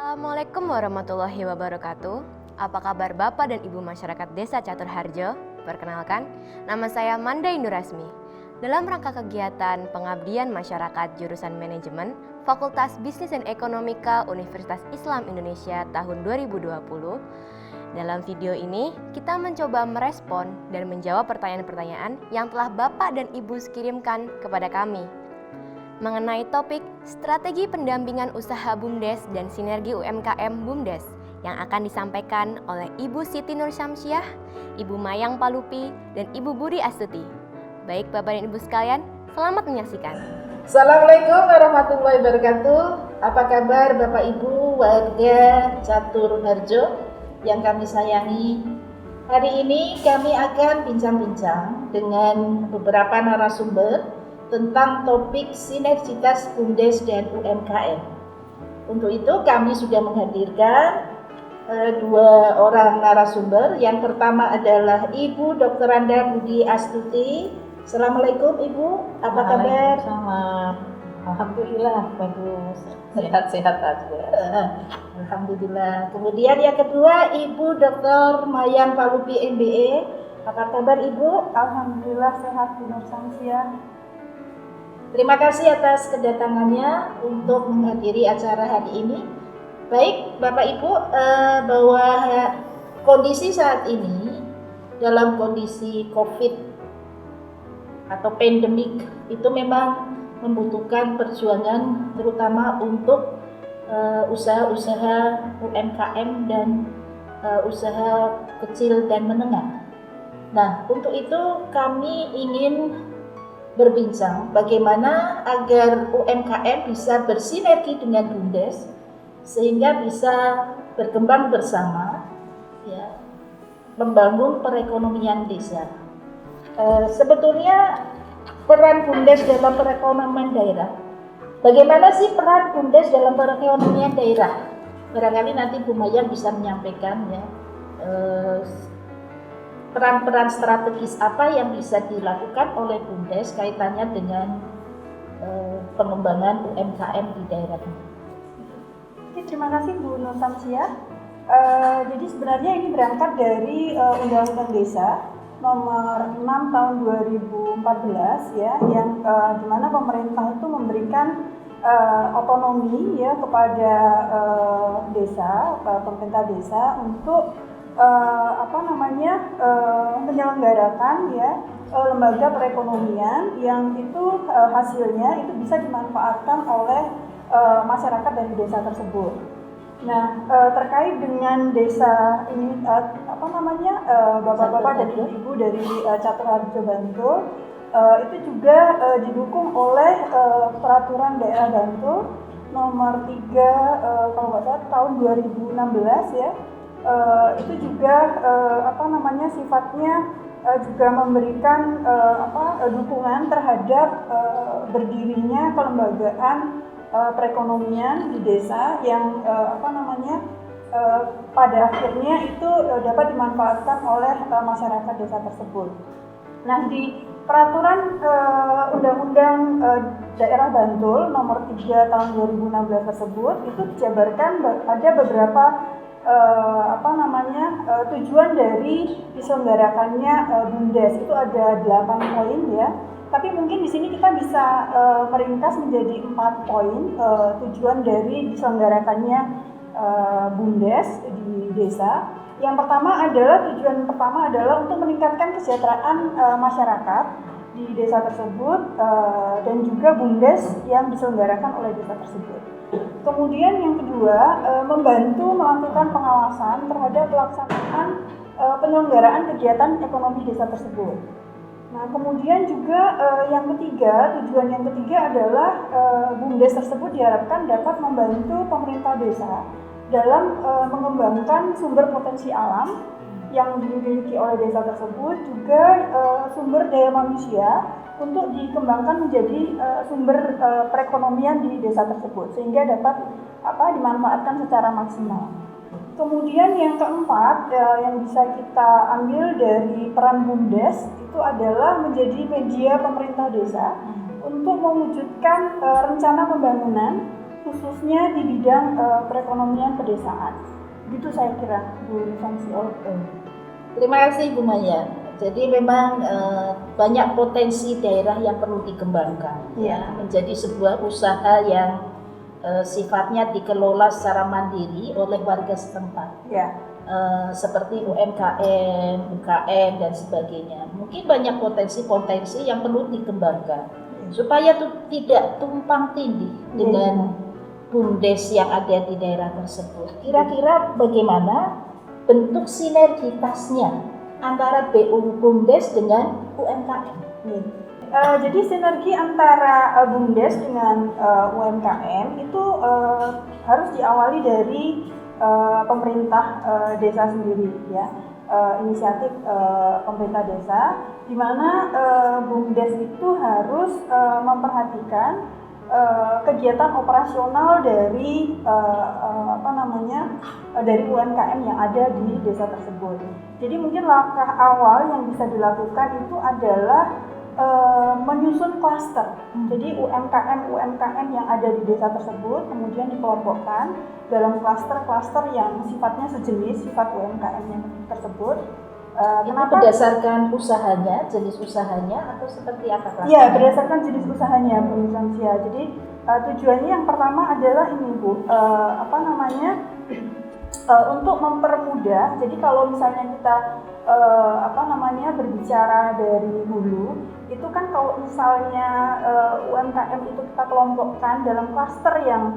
Assalamualaikum warahmatullahi wabarakatuh. Apa kabar Bapak dan Ibu masyarakat Desa Catur Harjo? Perkenalkan, nama saya Manda Indurasmi. Dalam rangka kegiatan pengabdian masyarakat jurusan manajemen Fakultas Bisnis dan Ekonomika Universitas Islam Indonesia tahun 2020, dalam video ini kita mencoba merespon dan menjawab pertanyaan-pertanyaan yang telah Bapak dan Ibu kirimkan kepada kami mengenai topik strategi pendampingan usaha BUMDes dan sinergi UMKM BUMDes yang akan disampaikan oleh Ibu Siti Nur Syamsiah, Ibu Mayang Palupi, dan Ibu Budi Astuti. Baik Bapak dan Ibu sekalian, selamat menyaksikan. Assalamualaikum warahmatullahi wabarakatuh. Apa kabar Bapak Ibu warga Catur Harjo yang kami sayangi? Hari ini kami akan bincang-bincang dengan beberapa narasumber tentang topik sinergitas BUMDes dan UMKM. Untuk itu kami sudah menghadirkan dua orang narasumber. Yang pertama adalah Ibu Dr. Anda Budi Astuti. Assalamualaikum Ibu, apa kabar? Alhamdulillah bagus, sehat-sehat aja. Alhamdulillah. Kemudian yang kedua Ibu Dr. Mayang Palupi MBE. Apa kabar Ibu? Alhamdulillah sehat Bu Nur Syamsiah. Terima kasih atas kedatangannya untuk menghadiri acara hari ini. Baik Bapak Ibu, bahwa kondisi saat ini dalam kondisi COVID atau pandemik itu memang membutuhkan perjuangan terutama untuk usaha-usaha UMKM dan usaha kecil dan menengah. Nah, untuk itu kami ingin berbincang bagaimana agar UMKM bisa bersinergi dengan BUMDes sehingga bisa berkembang bersama, ya, membangun perekonomian desa. Sebetulnya peran BUMDes dalam perekonomian daerah. Bagaimana sih peran BUMDes dalam perekonomian daerah? Barangkali nanti Bu Mayang bisa menyampaikan, ya, peran-peran strategis apa yang bisa dilakukan oleh BUMDes kaitannya dengan pengembangan UMKM di daerah ini. Terima kasih Bu Nur Syamsiah. Jadi sebenarnya ini berangkat dari Undang-Undang Desa nomor 6 tahun 2014 ya, yang dimana pemerintah itu memberikan otonomi ya kepada desa, pemerintah desa untuk menyelenggarakan ya lembaga perekonomian yang itu hasilnya itu bisa dimanfaatkan oleh masyarakat dari desa tersebut. Nah, terkait dengan desa ini bapak-bapak dan ibu-ibu dari Catur Harjo Bantul itu juga didukung oleh peraturan daerah Bantul nomor 3 kalau nggak salah tahun 2016 ya. Itu juga sifatnya juga memberikan dukungan terhadap berdirinya kelembagaan perekonomian di desa yang pada akhirnya itu dapat dimanfaatkan oleh masyarakat desa tersebut. Nah, di peraturan Undang-Undang Daerah Bantul nomor 3 tahun 2016 tersebut itu dijabarkan ada beberapa tujuan dari diselenggarakannya BUMDes. Itu ada 8 poin ya. Tapi mungkin di sini kita bisa meringkas menjadi 4 poin tujuan dari diselenggarakannya BUMDes di desa. Yang pertama adalah untuk meningkatkan kesejahteraan masyarakat di desa tersebut dan juga BUMDes yang diselenggarakan oleh desa tersebut. Kemudian yang kedua, membantu melakukan pengawasan terhadap pelaksanaan penyelenggaraan kegiatan ekonomi desa tersebut. Nah, kemudian juga tujuan yang ketiga adalah BUMDes tersebut diharapkan dapat membantu pemerintah desa dalam mengembangkan sumber potensi alam yang dimiliki oleh desa tersebut, juga sumber daya manusia untuk dikembangkan menjadi sumber perekonomian di desa tersebut sehingga dapat dimanfaatkan secara maksimal. Kemudian yang keempat yang bisa kita ambil dari peran BUMDes itu adalah menjadi media pemerintah desa untuk mewujudkan rencana pembangunan khususnya di bidang perekonomian pedesaan. Gitu saya kira, Bu Sansi. Terima kasih Bu Maya. Jadi memang banyak potensi daerah yang perlu dikembangkan, ya, menjadi sebuah usaha yang sifatnya dikelola secara mandiri oleh warga setempat. Ya. Seperti UMKM, UKM dan sebagainya. Mungkin banyak potensi-potensi yang perlu dikembangkan supaya tidak tumpang tindih dengan BUMDes yang ada di daerah tersebut. Kira-kira bagaimana bentuk sinergitasnya antara BUMDes dengan UMKM? Jadi sinergi antara BUMDes dengan UMKM itu harus diawali dari pemerintah desa sendiri, ya, inisiatif pemerintah desa, di mana BUMDes itu harus memperhatikan kegiatan operasional dari dari UMKM yang ada di desa tersebut. Jadi mungkin langkah awal yang bisa dilakukan itu adalah menyusun klaster. Jadi UMKM yang ada di desa tersebut kemudian dikelompokkan dalam klaster-klaster yang sifatnya sejenis sifat UMKM yang tersebut. Itu berdasarkan usahanya, jenis usahanya, atau seperti apa klasternya? Iya, berdasarkan jenis usahanya, Bu Sansia. Jadi tujuannya yang pertama adalah ini, Bu, untuk mempermudah. Jadi kalau misalnya kita berbicara dari hulu, itu kan kalau misalnya UMKM itu kita kelompokkan dalam klaster yang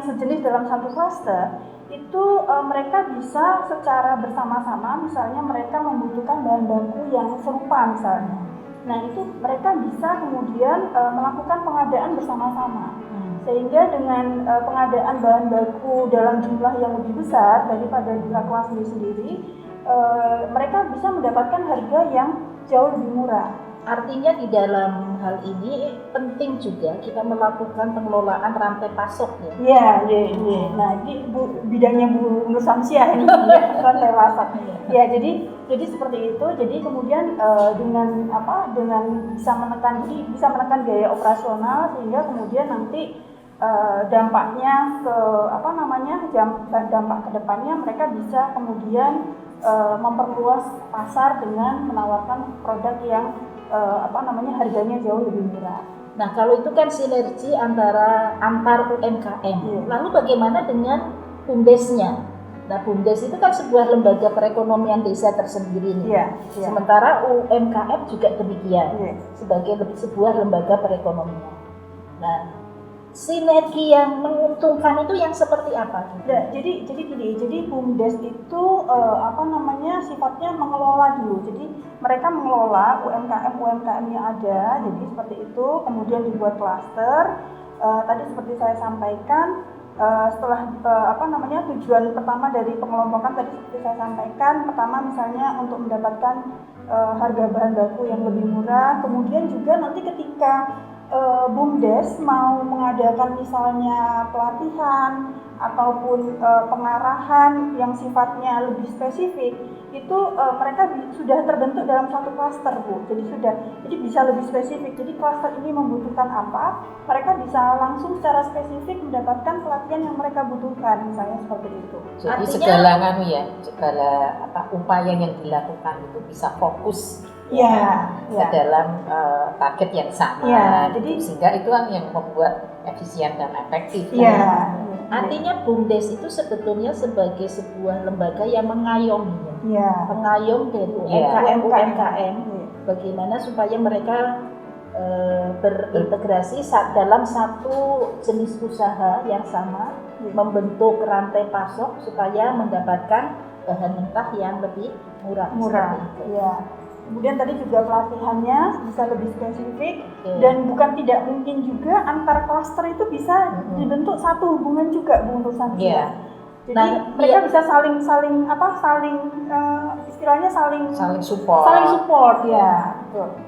sejenis dalam satu klaster, itu mereka bisa secara bersama-sama, misalnya mereka membutuhkan bahan baku yang serupa misalnya. Nah, itu mereka bisa kemudian melakukan pengadaan bersama-sama. Sehingga dengan pengadaan bahan baku dalam jumlah yang lebih besar daripada dilakukan sendiri, mereka bisa mendapatkan harga yang jauh lebih murah. Artinya di dalam hal ini penting juga kita melakukan pengelolaan rantai pasok, ya. Iya. Nah, ini bidangnya Bu Nur Samsia ini, rantai pasok. Ya, jadi seperti itu. Jadi kemudian dengan bisa menekan biaya operasional, sehingga kemudian nanti dampaknya dampak ke depannya mereka bisa kemudian memperluas pasar dengan menawarkan produk yang harganya jauh lebih murah. Nah, kalau itu kan sinergi antar UMKM. Lalu bagaimana dengan BUMDesnya? Nah, BUMDes itu kan sebuah lembaga perekonomian desa tersendiri nih. Sementara UMKM juga demikian, sebagai sebuah lembaga perekonomian. Nah, sinergi yang menguntungkan itu yang seperti apa? Jadi BUMDes itu sifatnya mengelola dulu. Jadi mereka mengelola UMKM yang ada. Jadi seperti itu, kemudian dibuat klaster. Tadi seperti saya sampaikan, setelah tujuan pertama dari pengelompokan tadi seperti saya sampaikan, pertama misalnya untuk mendapatkan harga bahan baku yang lebih murah. Kemudian juga nanti ketika BUMDes mau mengadakan misalnya pelatihan ataupun pengarahan yang sifatnya lebih spesifik, itu mereka sudah terbentuk dalam satu klaster, Bu. Jadi bisa lebih spesifik. Jadi klaster ini membutuhkan apa, mereka bisa langsung secara spesifik mendapatkan pelatihan yang mereka butuhkan, misalnya seperti itu. Jadi segala upaya yang dilakukan itu bisa fokus ke dalam target yang sama, sehingga itu yang membuat efisien dan efektif. Artinya BUMDes itu sebetulnya sebagai sebuah lembaga yang mengayomi, pengayom dari UMKM, bagaimana supaya mereka berintegrasi dalam satu jenis usaha yang sama, membentuk rantai pasok supaya mendapatkan bahan mentah yang lebih murah. Kemudian tadi juga pelatihannya bisa lebih spesifik, dan bukan tidak mungkin juga antar klaster itu bisa dibentuk satu hubungan juga, Bu Nur Sansia. Jadi mereka bisa saling support. Betul.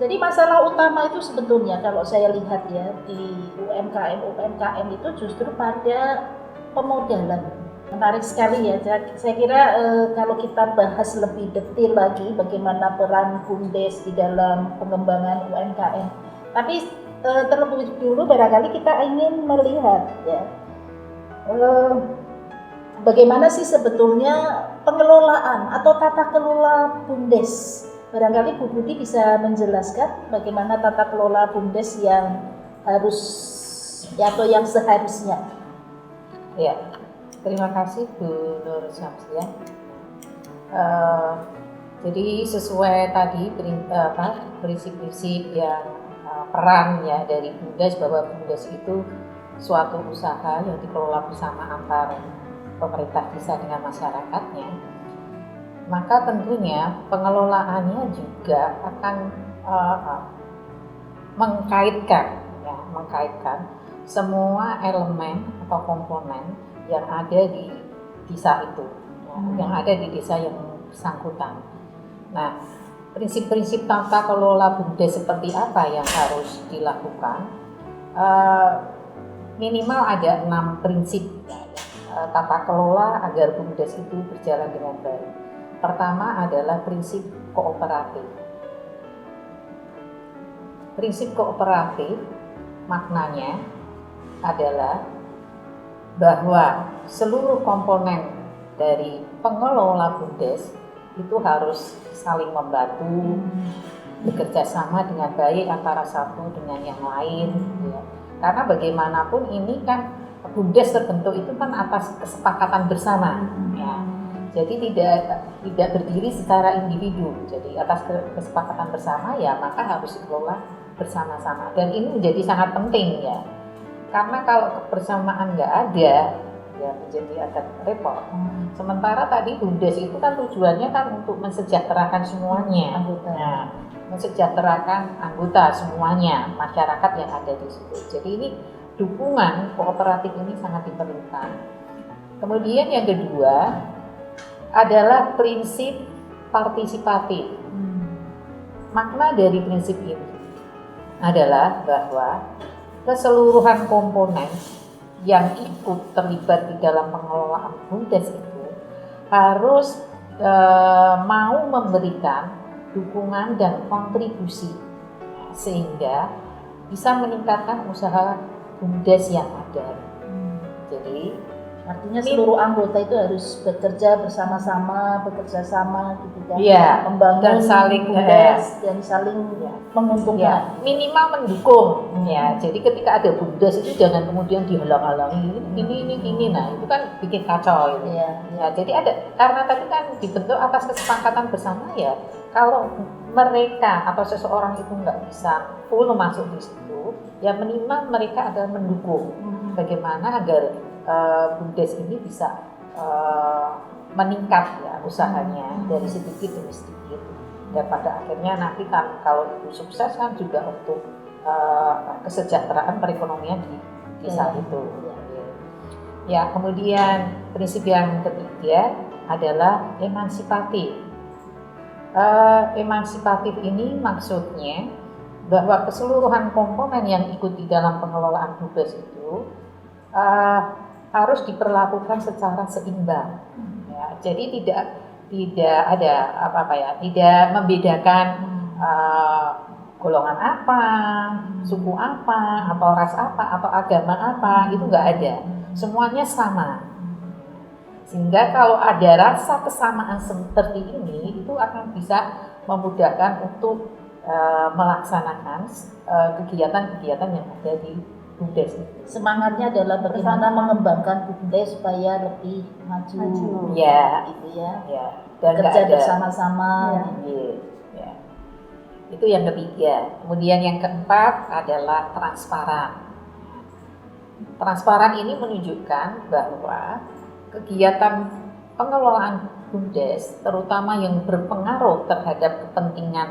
Jadi masalah utama itu sebetulnya kalau saya lihat ya di UMKM itu justru pada pemodalan. Menarik sekali ya, saya kira kalau kita bahas lebih detail lagi bagaimana peran BUMDes di dalam pengembangan UMKM. Tapi terlebih dulu barangkali kita ingin melihat ya bagaimana sih sebetulnya pengelolaan atau tata kelola BUMDes. Barangkali Bu Budi bisa menjelaskan bagaimana tata kelola BUMDes yang harus atau yang seharusnya. Ya, terima kasih Bu Nur Syamsiah. Jadi sesuai tadi prinsip-prinsip yang peran ya dari BUMDes, bahwa BUMDes itu suatu usaha yang dikelola bersama antara pemerintah desa dengan masyarakatnya, maka tentunya pengelolaannya juga akan mengkaitkan semua elemen atau komponen yang ada di desa itu, ya, yang ada di desa yang bersangkutan. Nah, prinsip-prinsip tata kelola BUMDes seperti apa yang harus dilakukan? Minimal ada 6 prinsip tata kelola agar BUMDes itu berjalan dengan baik. Pertama adalah prinsip kooperatif. Prinsip kooperatif maknanya adalah bahwa seluruh komponen dari pengelola BUMDes itu harus saling membantu, bekerja sama dengan baik antara satu dengan yang lain. Ya. Karena bagaimanapun ini kan BUMDes terbentuk itu kan atas kesepakatan bersama. Ya. Jadi tidak berdiri secara individu. Jadi atas kesepakatan bersama ya maka harus dikelola bersama-sama. Dan ini menjadi sangat penting ya. Karena kalau kebersamaan nggak ada, ya menjadi agak repot. Sementara tadi BUMDes itu kan tujuannya kan untuk mensejahterakan semuanya, nah, mensejahterakan anggota semuanya, masyarakat yang ada di situ. Jadi ini dukungan kooperatif ini sangat diperlukan. Kemudian yang kedua adalah prinsip partisipatif. Makna dari prinsip ini adalah bahwa keseluruhan komponen yang ikut terlibat di dalam pengelolaan BUMDes itu harus mau memberikan dukungan dan kontribusi sehingga bisa meningkatkan usaha BUMDes yang ada. Jadi artinya seluruh anggota itu harus bekerja bersama-sama, bekerja sama gitu kan, ya, membangun dan saling BUMDes dan saling menguntungkan. Ya, minimal mendukung. Ya, jadi ketika ada BUMDes itu jangan kemudian dihalang-halangi ini. Nah itu kan bikin kacau. Gitu. Ya, jadi ada karena tadi kan dibentuk atas kesepakatan bersama ya. Kalau mereka atau seseorang itu nggak bisa full masuk di situ, ya minimal mereka adalah mendukung. Bagaimana agar BUMDes ini bisa meningkat ya usahanya dari sedikit demi sedikit, dan pada akhirnya nanti kan kalau itu sukses kan juga untuk kesejahteraan perekonomian di desa itu. Ya, kemudian prinsip yang ketiga adalah emancipatif. Emancipatif ini maksudnya bahwa keseluruhan komponen yang ikut di dalam pengelolaan BUMDes itu harus diperlakukan secara seimbang. Ya, jadi tidak ada tidak membedakan golongan apa, suku apa, atau ras apa, atau agama apa, itu nggak ada. Semuanya sama. Sehingga kalau ada rasa kesamaan seperti ini, itu akan bisa memudahkan untuk melaksanakan kegiatan-kegiatan yang ada di BUMDes. Semangatnya adalah bagaimana mengembangkan BUMDes supaya lebih maju. Ya, gitu ya. Dan kerja bersama-sama. Ya. Itu yang ketiga. Kemudian yang keempat adalah transparan. Transparan ini menunjukkan bahwa kegiatan pengelolaan BUMDes, terutama yang berpengaruh terhadap kepentingan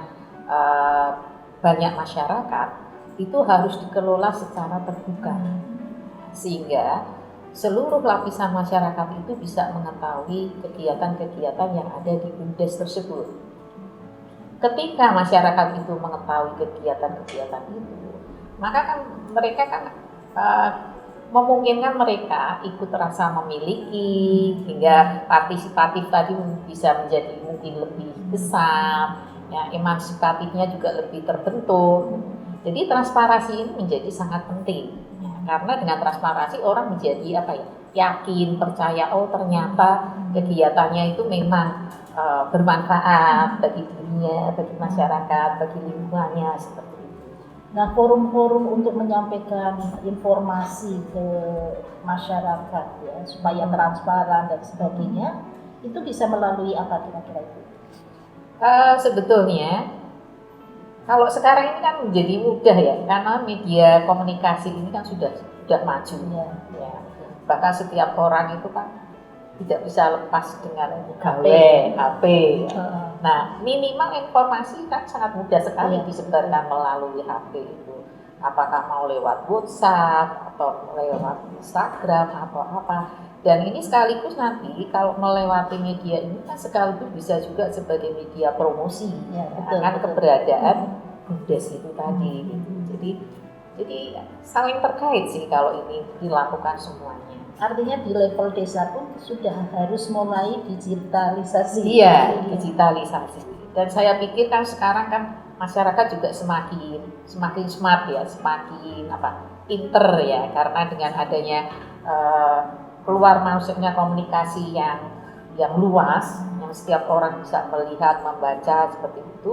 banyak masyarakat, itu harus dikelola secara terbuka, sehingga seluruh lapisan masyarakat itu bisa mengetahui kegiatan-kegiatan yang ada di BUMDes tersebut. Ketika masyarakat itu mengetahui kegiatan-kegiatan itu, maka kan mereka kan memungkinkan mereka ikut rasa memiliki, hingga partisipatif tadi bisa menjadi mungkin lebih besar, ya, emansipatifnya juga lebih terbentuk. Jadi transparansi ini menjadi sangat penting. Karena dengan transparansi orang menjadi yakin, percaya, oh ternyata kegiatannya itu memang bermanfaat bagi dirinya, bagi masyarakat, bagi lingkungannya seperti itu. Nah, forum-forum untuk menyampaikan informasi ke masyarakat ya supaya transparan dan sebagainya itu bisa melalui apa kira-kira itu? Sebetulnya kalau sekarang ini kan menjadi mudah ya, karena media komunikasi ini kan sudah maju ya. Bahkan setiap orang itu kan tidak bisa lepas dengan HP. Nah, minimal informasi kan sangat mudah sekali disebarkan melalui HP itu. Apakah mau lewat WhatsApp atau lewat Instagram atau apa. Dan ini sekaligus nanti kalau melewati media ini kan sekaligus bisa juga sebagai media promosi akan keberadaan BUMDes itu tadi. Jadi saling terkait sih kalau ini dilakukan semuanya. Artinya di level desa pun sudah harus mulai digitalisasi. Iya, digitalisasi. Dan saya pikir kan sekarang kan masyarakat juga semakin smart ya, semakin pinter ya, karena dengan adanya keluar masuknya komunikasi yang luas, yang setiap orang bisa melihat, membaca seperti itu,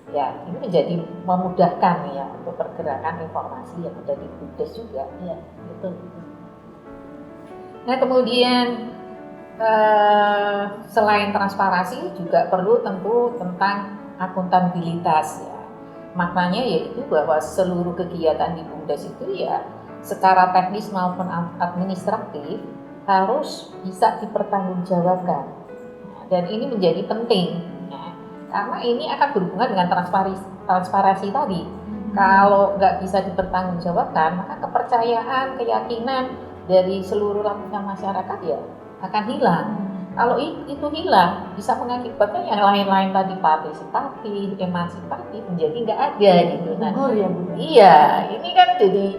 ya ini menjadi memudahkan ya untuk pergerakan informasi yang ada di BUMDes juga. Ya, betul. Nah kemudian selain transparansi juga perlu tentu tentang akuntabilitas ya. Maknanya yaitu bahwa seluruh kegiatan di BUMDes itu ya secara teknis maupun administratif harus bisa dipertanggungjawabkan. Dan ini menjadi penting ya, karena ini akan berhubungan dengan transparansi tadi. Kalau nggak bisa dipertanggungjawabkan, maka kepercayaan, keyakinan dari seluruh lapisan masyarakat ya akan hilang. Kalau itu hilang, bisa mengakibatkan yang lain-lain tadi partisipatif, emansipatif menjadi nggak ada gitu. Nah, iya, ini kan jadi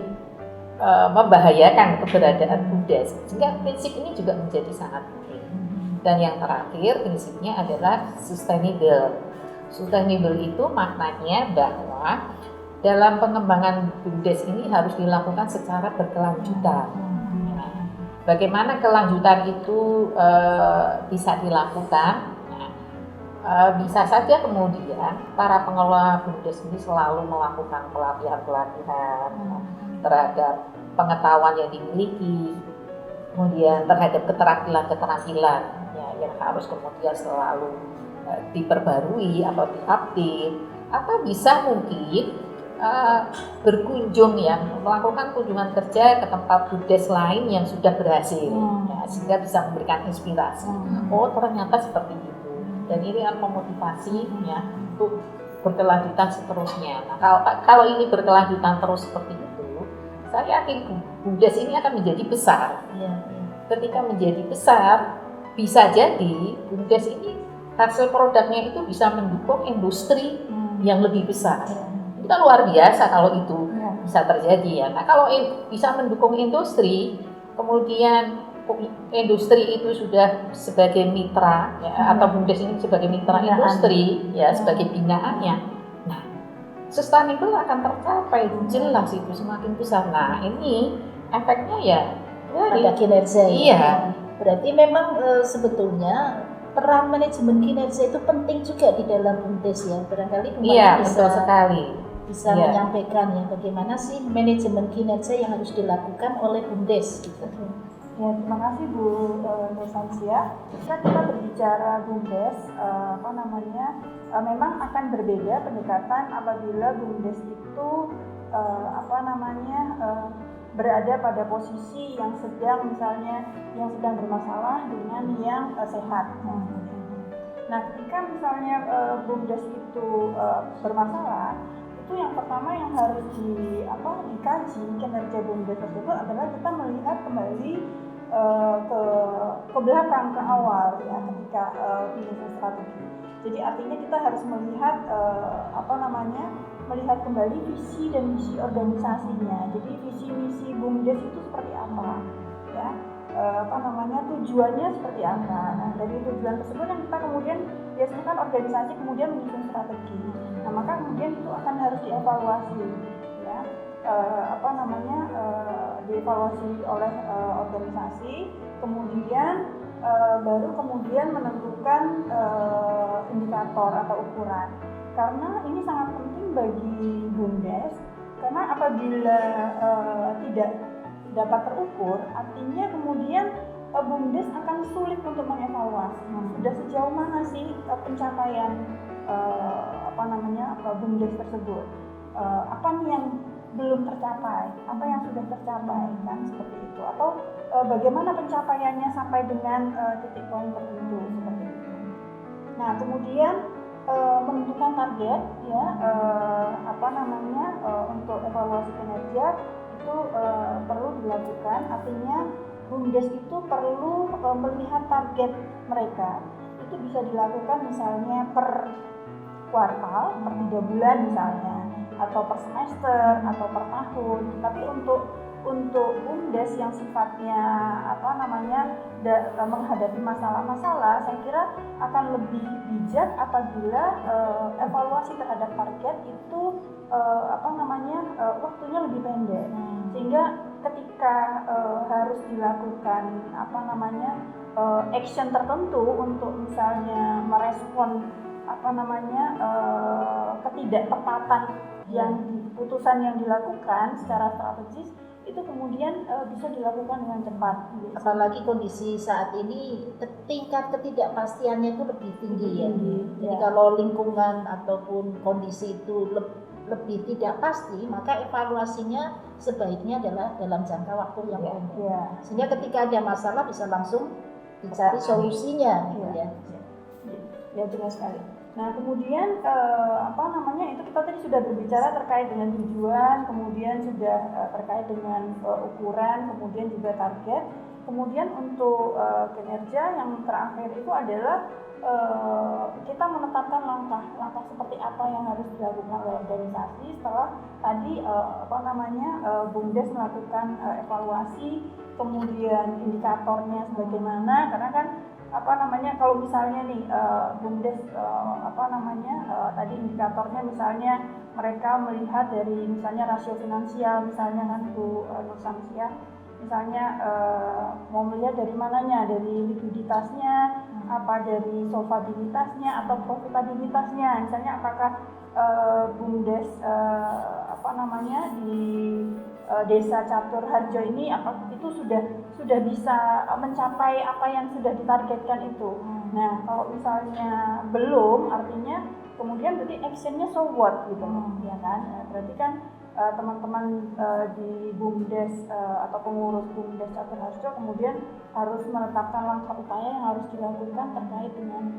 membahayakan keberadaan BUMDes. Sehingga prinsip ini juga menjadi sangat penting. Dan yang terakhir prinsipnya adalah sustainable. Sustainable itu maknanya bahwa dalam pengembangan BUMDes ini harus dilakukan secara berkelanjutan. Bagaimana kelanjutan itu bisa dilakukan? Bisa saja kemudian para pengelola BUMDes ini selalu melakukan pelatihan-pelatihan terhadap pengetahuan yang dimiliki, kemudian terhadap keterampilan ya, yang harus kemudian selalu diperbarui atau diupdate, atau bisa mungkin berkunjung ya, melakukan kunjungan kerja ke tempat BUMDes lain yang sudah berhasil ya, sehingga bisa memberikan inspirasi. Oh ternyata seperti itu, dan ini akan memotivasi ya untuk berkelanjutan seterusnya. Nah kalau ini berkelanjutan terus seperti itu, saya yakin BUMDes ini akan menjadi besar. Ketika menjadi besar, bisa jadi BUMDes ini hasil produknya itu bisa mendukung industri yang lebih besar. Itu kan luar biasa kalau itu bisa terjadi ya. Nah kalau bisa mendukung industri, kemudian industri itu sudah sebagai mitra ya, atau BUMDes ini sebagai mitra industri ya, sebagai binaannya. Nah, sustainable akan tercapai, jelas itu semakin besar. Nah, ini efeknya ya pada kinerja. Iya. Berarti memang sebetulnya peran manajemen kinerja itu penting juga di dalam BUMDes ya. Barangkali Iya, betul sekali. Bisa menyampaikan ya bagaimana sih manajemen kinerja yang harus dilakukan oleh BUMDes gitu. Ya, terima kasih Bu Nesansia. Jika kita berbicara BUMDes, memang akan berbeda pendekatan apabila BUMDes itu berada pada posisi yang sedang bermasalah dengan yang sehat. Nah, ketika misalnya BUMDes itu bermasalah, itu yang pertama yang harus dikaji kinerja BUMDes tersebut adalah kita melihat kembali ke belakang, ke awal ya, ketika menyusun strategi. Jadi artinya kita harus melihat melihat kembali visi dan misi organisasinya. Jadi visi misi BUMDes itu seperti apa ya, tujuannya seperti apa. Nah, dari tujuan tersebut yang kita kemudian biasanya kan organisasi kemudian menyusun strategi. Nah, maka kemudian itu akan harus dievaluasi ya, dievaluasi oleh organisasi, kemudian baru kemudian menentukan indikator atau ukuran. Karena ini sangat penting bagi BUMDes, karena apabila tidak dapat terukur, artinya kemudian BUMDes akan sulit untuk mengevaluasi sudah sejauh mana sih pencapaian BUMDes tersebut, apa nih yang belum tercapai, apa yang sudah tercapai, kan seperti itu, atau bagaimana pencapaiannya sampai dengan titik poin tertentu seperti itu. Nah, kemudian menentukan target ya, untuk evaluasi kinerja itu perlu dilakukan. Artinya BUMDes itu perlu melihat target mereka. Itu bisa dilakukan misalnya per kuartal, per 3 bulan misalnya, atau per semester atau per tahun. Tapi untuk BUMDes yang sifatnya menghadapi masalah-masalah, saya kira akan lebih bijak apabila evaluasi terhadap target itu waktunya lebih pendek, sehingga ketika harus dilakukan action tertentu untuk misalnya merespon ketidaktepatan putusan yang dilakukan secara strategis, itu kemudian bisa dilakukan dengan cepat. Apalagi kondisi saat ini tingkat ketidakpastiannya itu lebih tinggi ya. Jadi kalau lingkungan ataupun kondisi itu lebih tidak pasti, maka evaluasinya sebaiknya adalah dalam jangka waktu yang pendek. Sehingga ketika ada masalah bisa langsung dicari solusinya, gitu ya. Ya, jelas sekali. Nah, kemudian itu kita tadi sudah berbicara terkait dengan tujuan, kemudian sudah terkait dengan ukuran, kemudian juga target. Kemudian untuk kinerja yang terakhir itu adalah kita menetapkan langkah seperti apa yang harus dilakukan oleh organisasi setelah tadi BUMDes melakukan evaluasi, kemudian indikatornya sebagaimana, karena kan kalau misalnya nih BUMDes tadi indikatornya misalnya mereka melihat dari misalnya rasio finansial, misalnya kan Bu Nur Samsiah, misalnya mau melihat dari mananya, dari likuiditasnya, apa dari solvabilitasnya atau profitabilitasnya, misalnya apakah BUMDes di Desa Catur Harjo ini itu sudah bisa mencapai apa yang sudah ditargetkan itu. Nah, kalau misalnya belum, artinya kemudian berarti actionnya so what gitu, ya kan? Berarti kan teman-teman di BUMDes atau pengurus BUMDes Catur Harjo kemudian harus menetapkan langkah upaya yang harus dilakukan terkait dengan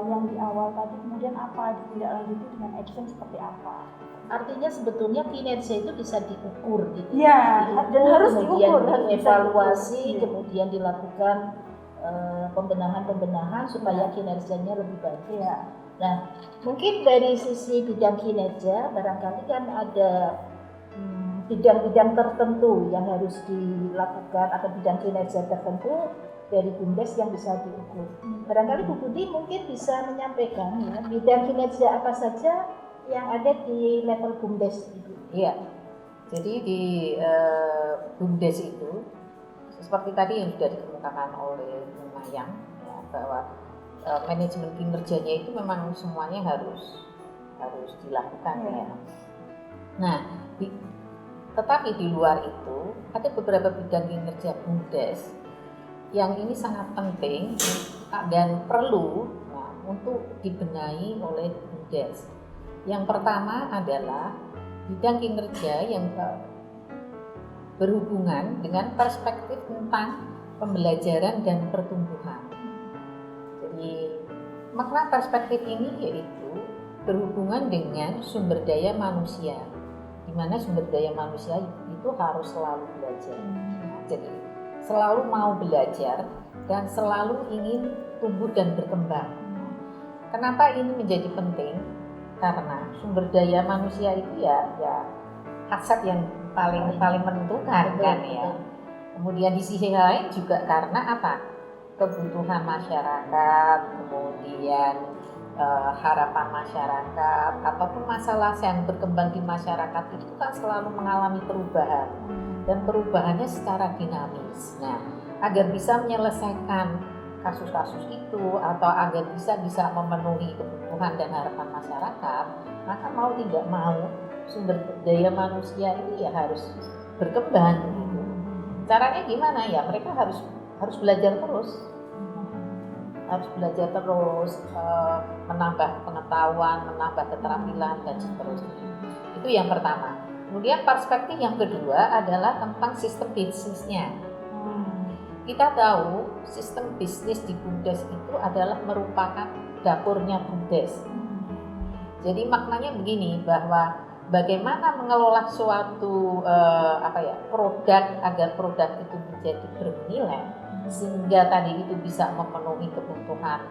yang di awal tadi, kemudian apa ditindaklanjuti dengan action seperti apa. Artinya sebetulnya kinerja itu bisa diukur gitu. Ya, dan harus diukur, kemudian dievaluasi, kemudian dilakukan pembenahan supaya kinerjanya lebih baik. Ya. Nah, mungkin dari sisi bidang kinerja, barangkali kan ada bidang-bidang tertentu yang harus dilakukan atau bidang kinerja tertentu dari BUMDes yang bisa diukur. Barangkali Bu Budi mungkin bisa menyampaikan ya, bidang kinerja apa saja yang ada di level BUMDes itu. Iya. Jadi di BUMDes itu seperti tadi yang sudah dikemukakan oleh Bu Mayang ya, bahwa manajemen kinerjanya itu memang semuanya harus dilakukan ya. Nah, tetapi di luar itu ada beberapa bidang kinerja BUMDes yang ini sangat penting dan perlu untuk dibenahi oleh BUMDes. Yang pertama adalah bidang kinerja yang berhubungan dengan perspektif tentang pembelajaran dan pertumbuhan. Jadi makna perspektif ini yaitu berhubungan dengan sumber daya manusia, di mana sumber daya manusia itu harus selalu belajar. Jadi selalu mau belajar dan selalu ingin tumbuh dan berkembang. Kenapa ini menjadi penting? Karena sumber daya manusia itu ya aset yang paling menentukan kan ya. Kemudian di sisi lain juga karena apa? kebutuhan masyarakat, kemudian harapan masyarakat, ataupun masalah yang berkembang di masyarakat itu kan selalu mengalami perubahan dan perubahannya secara dinamis. Nah, agar bisa menyelesaikan kasus-kasus itu atau agar bisa memenuhi kebutuhan dan harapan masyarakat, maka mau tidak mau sumber daya manusia ini ya harus berkembang gitu. Caranya gimana ya? Mereka harus belajar terus. Harus belajar terus, menambah pengetahuan, menambah keterampilan dan seterusnya. Itu yang pertama. Kemudian perspektif yang kedua adalah tentang sistem bisnisnya. Kita tahu sistem bisnis di BUMDes itu adalah merupakan dapurnya BUMDes. Jadi maknanya begini, bahwa bagaimana mengelola suatu produk agar produk itu menjadi bernilai, sehingga tadi itu bisa memenuhi kebutuhan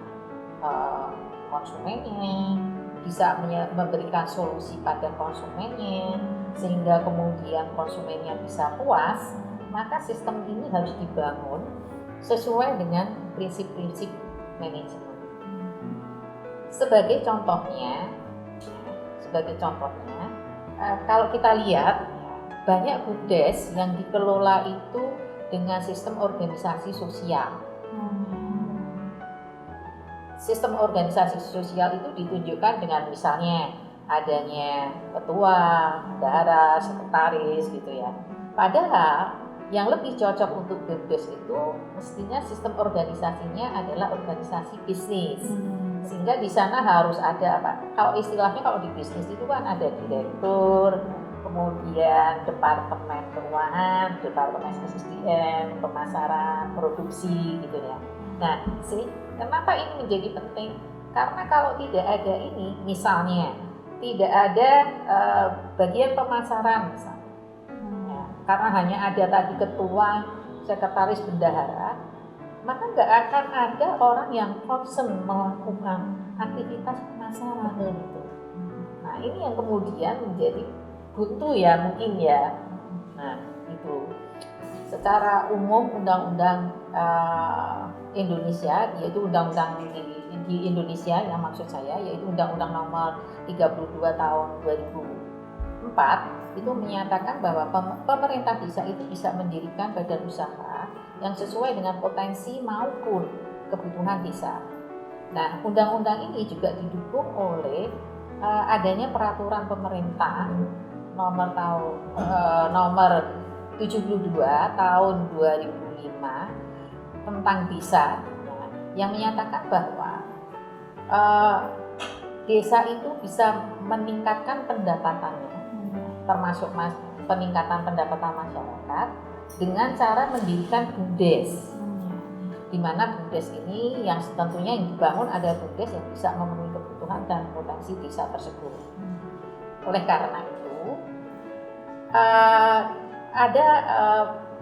konsumennya, bisa memberikan solusi pada konsumennya, sehingga kemudian konsumennya bisa puas. Maka sistem ini harus dibangun sesuai dengan prinsip-prinsip manajemen. Sebagai contohnya, kalau kita lihat banyak BUMDes yang dikelola itu dengan sistem organisasi sosial. Sistem organisasi sosial itu ditunjukkan dengan misalnya adanya ketua, bendahara, sekretaris gitu ya. Padahal yang lebih cocok untuk BUMDes itu mestinya sistem organisasinya adalah organisasi bisnis. Sehingga di sana harus ada kalau istilahnya kalau di bisnis itu kan ada direktur, kemudian departemen keuangan, departemen SDM, pemasaran, produksi gitu ya. Nah, kenapa ini menjadi penting? Karena kalau tidak ada ini, misalnya tidak ada bagian pemasaran misalnya, karena hanya ada tadi ketua, sekretaris, bendahara, maka nggak akan ada orang yang concern melakukan aktivitas pemasaran gitu. Nah, ini yang kemudian menjadi buntu ya mungkin ya. Nah, itu secara umum undang-undang Indonesia, yaitu undang-undang di Indonesia yang maksud saya yaitu Undang-Undang Nomor 32 Tahun 2004 itu menyatakan bahwa pemerintah desa itu bisa mendirikan badan usaha yang sesuai dengan potensi maupun kebutuhan desa. Nah, undang-undang ini juga didukung oleh adanya peraturan pemerintah nomor 72 tahun 2005 tentang desa, yang menyatakan bahwa desa itu bisa meningkatkan pendapatannya, termasuk peningkatan pendapatan masyarakat dengan cara mendirikan BUMDes. Di mana BUMDes ini yang tentunya yang dibangun ada BUMDes yang bisa memenuhi kebutuhan dan potensi desa tersebut. Oleh karena itu ada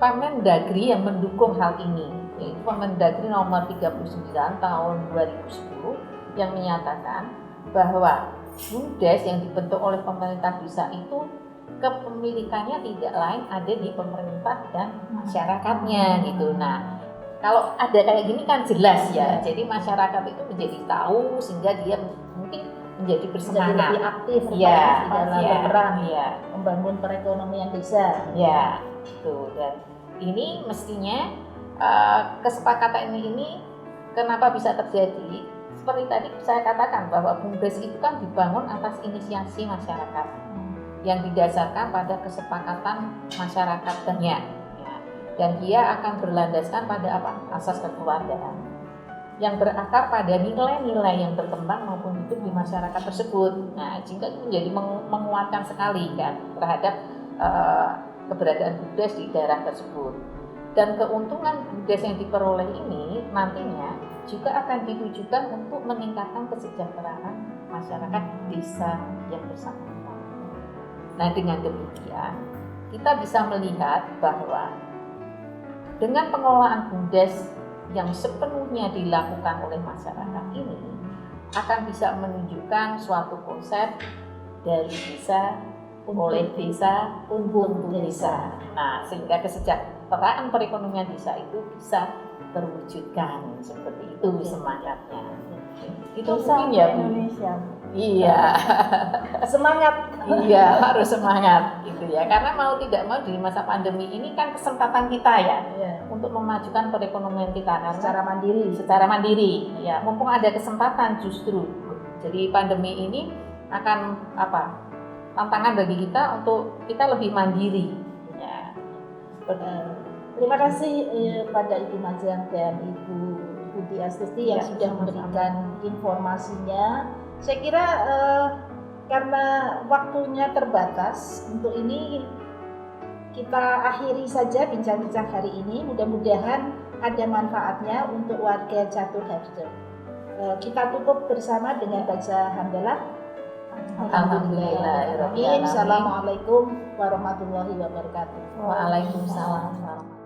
Permendagri yang mendukung hal ini, yaitu Permendagri nomor 39 tahun 2010 yang menyatakan bahwa BUMDes yang dibentuk oleh pemerintah desa itu kepemilikannya tidak lain ada di pemerintah dan masyarakatnya gitu. Nah, kalau ada kayak gini kan jelas ya. Jadi masyarakat itu menjadi tahu sehingga dia mungkin menjadi bersemangat, lebih aktif di dalam berperan membangun perekonomian desa. Ya, tuh. Dan ini mestinya kesepakatan ini kenapa bisa terjadi? Seperti tadi saya katakan bahwa BUMDes itu kan dibangun atas inisiasi masyarakat yang didasarkan pada kesepakatan masyarakatnya, ya. Dan dia akan berlandaskan pada asas kekeluargaan yang berakar pada nilai-nilai yang berkembang maupun hidup di masyarakat tersebut. Nah, sehingga itu menjadi menguatkan sekali kan terhadap keberadaan BUMDes di daerah tersebut. Dan keuntungan BUMDes yang diperoleh ini nantinya juga akan ditujukan untuk meningkatkan kesejahteraan masyarakat desa yang bersangkutan. Nah, dengan demikian kita bisa melihat bahwa dengan pengelolaan BUMDes yang sepenuhnya dilakukan oleh masyarakat ini akan bisa menunjukkan suatu konsep dari desa, oleh desa, untuk desa. Nah, sehingga kesejahteraan perekonomian desa itu bisa terwujudkan, seperti itu semangatnya. Itu Desa mungkin untuk ya Bu. Indonesia. Iya. Semangat. Iya, harus semangat gitu ya. Karena mau tidak mau di masa pandemi ini kan kesempatan kita ya Iya. untuk memajukan perekonomian kita karena Secara mandiri. ya. Mumpung ada kesempatan justru. Jadi pandemi ini akan tantangan bagi kita untuk kita lebih mandiri. Ya. Seperti itu. Terima kasih pada Ibu Majang dan Ibu Budi Astuti yang Ya, sudah sama-sama. memberikan informasinya. Saya kira karena waktunya terbatas, untuk ini kita akhiri saja bincang-bincang hari ini. Mudah-mudahan ada manfaatnya untuk warga Catur Harjo. Kita tutup bersama dengan baca hamdalah. Alhamdulillah. Assalamualaikum warahmatullahi wabarakatuh. Waalaikumsalam warahmatullahi wabarakatuh.